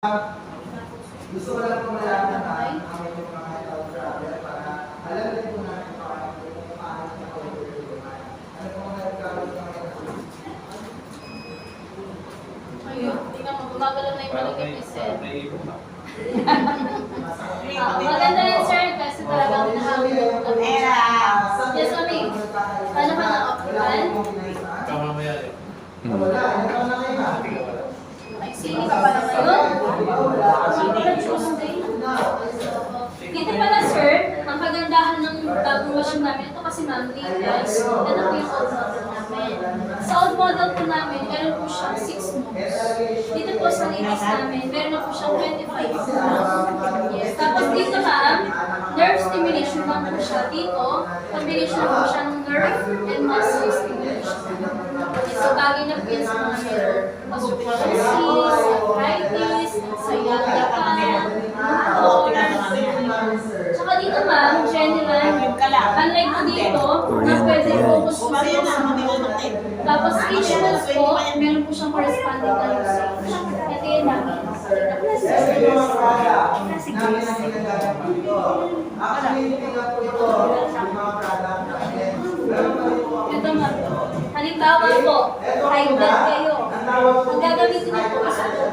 Gusto ko lang po malaman na kami yung mga health traveler para alam din po natin kung paano na po yung tulungan. Ano po mga health traveler na mga Ayun, tingnan mo, gumagalaw na yung maligid ni Sir. Maganda yan, sir, kasi talagang nahagulong kami. Yes, mami. Paano ba na-optimal? Kamamaya eh. wala, ano pa na kayo ha? Ay, sini ka pala ngayon? Wala Tuesday. Dito pala, sir, ang kagandahan ng bagong machine namin, ito kasi ma'am, latest, ito po yung old model namin. Sa old model po namin, meron po siyang 6 moves. Dito po sa latest namin, meron na po siyang 25 moves. Yes. Tapos dito ma'am, nerve stimulation lang po siya. Dito, combination po siya ng nerve and muscle stimulation. Yes, so bagay na po yan sa mga meron osteoporosis, arthritis, sciatica, tsaka dito ma'am, general, unlike po dito, na pwede focus po sa muscle. Tapos each move po, meron po siyang corresponding na usage. Ito yun namin. Ito yung mga product namin ang ginagamit dito. Actually, hindi nga po ito yung mga product namin. Ito ma'am. Halimbawa po, high blood kayo. Ang gagamitin niyo po is ito.